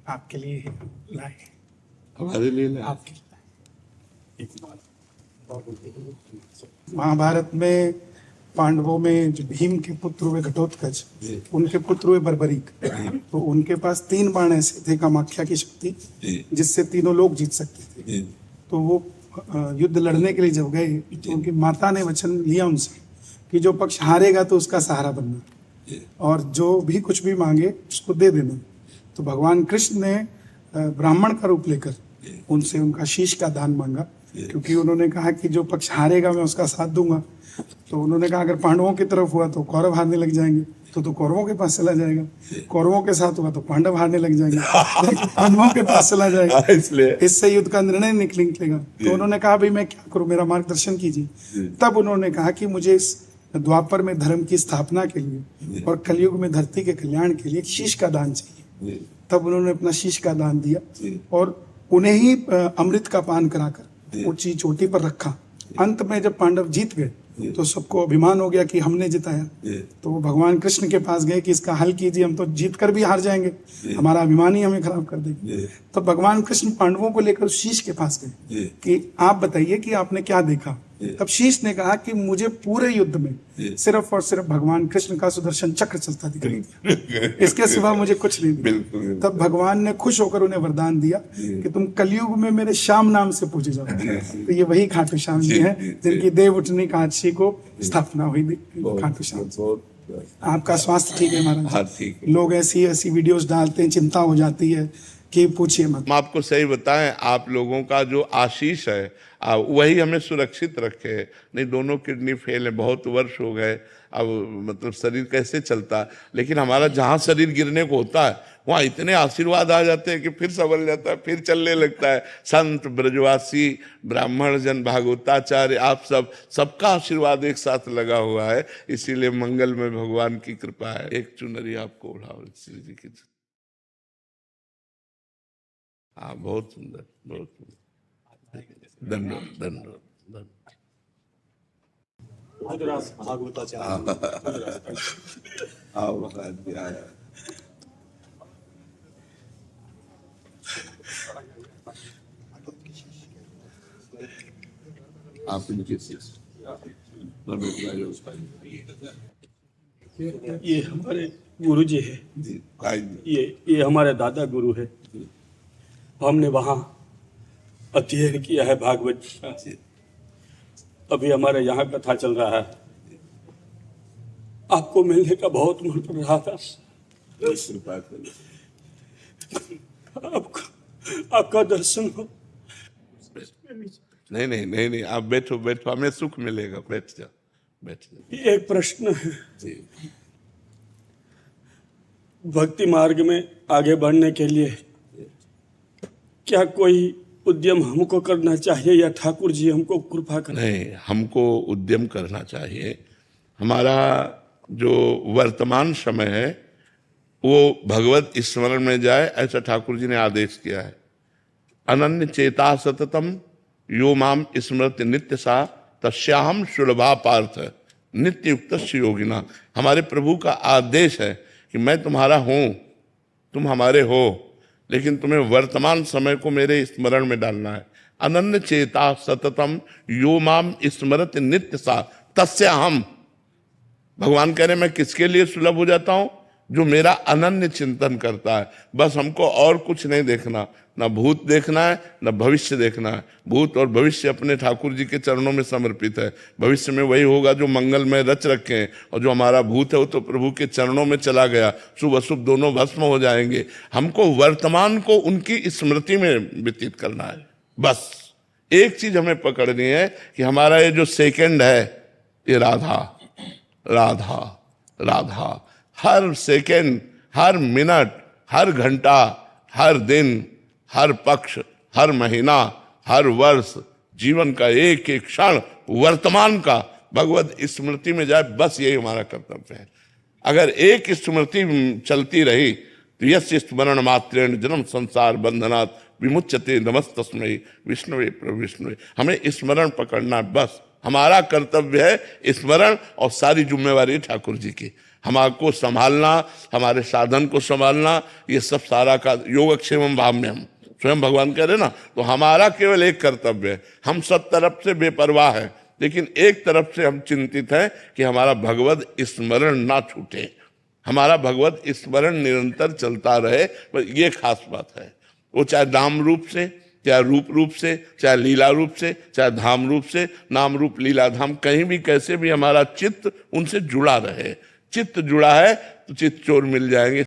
आपके लिए लाए, हमारे लिए लाए। आपके लिए। महाभारत में पांडवों में जो भीम के पुत्र हुए घटोत्कच, उनके पुत्र हुए बर्बरीक, तो उनके पास 3 बाण ऐसे थे कामाख्या की शक्ति, जिससे तीनों लोग जीत सकते थे। तो वो युद्ध लड़ने के लिए जब गए तो उनकी माता ने वचन लिया उनसे कि जो पक्ष हारेगा तो उसका सहारा बनना और जो भी कुछ भी मांगे उसको दे देना। तो भगवान कृष्ण ने ब्राह्मण का रूप लेकर उनसे उनका शीश का दान मांगा, क्योंकि उन्होंने कहा कि जो पक्ष हारेगा मैं उसका साथ दूंगा। तो उन्होंने कहा अगर पांडवों की तरफ हुआ तो कौरव हारने लग जाएंगे, तो कौरवों के पास चला जाएगा, कौरवों के साथ हुआ तो पांडव हारने लग जाएंगे, पांडवों के पास चला जाएगा, इसलिए इससे युद्ध का निर्णय निकलेगा। तो उन्होंने कहा भाई मैं क्या करूं, मेरा मार्गदर्शन कीजिए। तब उन्होंने कहा कि मुझे इस द्वापर में धर्म की स्थापना के लिए और कलयुग में धरती के कल्याण के लिए एक शीश का दान चाहिए। तब उन्होंने अपना शीश का दान दिया और उन्हें ही अमृत का पान कराकर ऊंची चोटी पर रखा। अंत में जब पांडव जीत गए तो सबको अभिमान हो गया कि हमने जिताया। तो वो भगवान कृष्ण के पास गए कि इसका हल कीजिए, हम तो जीत कर भी हार जाएंगे, हमारा अभिमान ही हमें खराब कर देगा। तो भगवान कृष्ण पांडवों को लेकर शीश के पास गए कि आप बताइए कि आपने क्या देखा। तब शीश ने कहा कि मुझे पूरे युद्ध में सिर्फ और सिर्फ भगवान कृष्ण का सुदर्शन चक्र चलता दिखाई दिया, इसके सिवा मुझे कुछ नहीं दिया। तब भगवान ने खुश होकर उन्हें वरदान दिया कि तुम कलयुग में मेरे श्याम नाम से पूजे जाओ। तो ये वही खाटू श्याम जी हैं जिनकी देव उठनी काशी को स्थापना हुई खाटू श्याम। आपका स्वास्थ्य ठीक है महाराज? लोग ऐसी ऐसी वीडियोस डालते हैं, चिंता हो जाती है कि पूछिए मत। हम आपको सही बताएं, आप लोगों का जो आशीष है वही हमें सुरक्षित रखे। नहीं, दोनों किडनी फेल है, बहुत वर्ष हो गए, अब मतलब शरीर कैसे चलता। लेकिन हमारा जहाँ शरीर गिरने को होता है वहाँ इतने आशीर्वाद आ जाते हैं कि फिर संभल जाता है, फिर चलने लगता है। संत, ब्रजवासी, ब्राह्मण जन, भागवताचार्य, आप सबका आशीर्वाद एक साथ लगा हुआ है। इसीलिए मंगल में भगवान की कृपा है। एक चुनरी आपको उड़ाओ श्री जी की। हाँ, बहुत सुंदर, बहुत सुंदर। धन्यवाद, धन्यवाद। आप इनके ये हमारे गुरु जी है, ये हमारे दादा गुरु है। हमने वहाँ अध्ययन किया है भागवत जी। अभी हमारे यहाँ कथा चल रहा है। आपको मिलने का बहुत मन कर रहा था। आपका दर्शन हो। नहीं नहीं नहीं नहीं, आप बैठो बैठो, हमें सुख मिलेगा। बैठ जाओ, बैठ जाओ। एक प्रश्न है, भक्ति मार्ग में आगे बढ़ने के लिए क्या कोई उद्यम हमको करना चाहिए या ठाकुर जी हमको कृपा करें? नहीं, हमको उद्यम करना चाहिए। हमारा जो वर्तमान समय है वो भगवत स्मरण में जाए, ऐसा ठाकुर जी ने आदेश किया है। अनन्य चेता सततम यो माम स्मृति नित्य सा तस्याहम सुलभा पार्थ नित्य युक्त योगिना। हमारे प्रभु का आदेश है कि मैं तुम्हारा हूं, तुम हमारे हो, लेकिन तुम्हें वर्तमान समय को मेरे स्मरण में डालना है। अनन्य चेता सततम यो माम स्मृति नित्य सा तस्याहम। भगवान कह रहे मैं किसके लिए सुलभ हो जाता हूं? जो मेरा अनन्य चिंतन करता है। बस हमको और कुछ नहीं देखना, ना भूत देखना है, ना भविष्य देखना है। भूत और भविष्य अपने ठाकुर जी के चरणों में समर्पित है। भविष्य में वही होगा जो मंगल में रच रखे हैं, और जो हमारा भूत है वो तो प्रभु के चरणों में चला गया। शुभ अशुभ दोनों भस्म हो जाएंगे। हमको वर्तमान को उनकी स्मृति में व्यतीत करना है। बस एक चीज हमें पकड़नी है कि हमारा ये जो सेकंड है ये राधा राधा राधा। हर सेकंड, हर मिनट, हर घंटा, हर दिन, हर पक्ष, हर महीना, हर वर्ष, जीवन का एक एक क्षण वर्तमान का भगवत स्मृति में जाए। बस यही हमारा कर्तव्य है। अगर एक स्मृति चलती रही तो यस्य स्मरण मात्रेण जन्म संसार बंधनात् विमुच्यते नमस्तस्मै विष्णुवे प्रभु विष्णुवे। हमें स्मरण पकड़ना, बस हमारा कर्तव्य है स्मरण, और सारी जिम्मेवारी ठाकुर जी की। हमारे संभालना, हमारे साधन को संभालना, ये सब सारा का योगक्षेमम भाव में हम स्वयं भगवान कह रहे ना। तो हमारा केवल एक कर्तव्य है, हम सब तरफ से बेपरवाह है, लेकिन एक तरफ से हम चिंतित हैं कि हमारा भगवत स्मरण ना छूटे, हमारा भगवत स्मरण निरंतर चलता रहे। बस ये खास बात है, वो चाहे नाम रूप से, चाहे रूप रूप से, चाहे लीला रूप से, चाहे धाम रूप से, नाम रूप लीला धाम, कहीं भी कैसे भी हमारा चित्त उनसे जुड़ा रहे। चित्त जुड़ा है तो चित्त चोर मिल जाएंगे।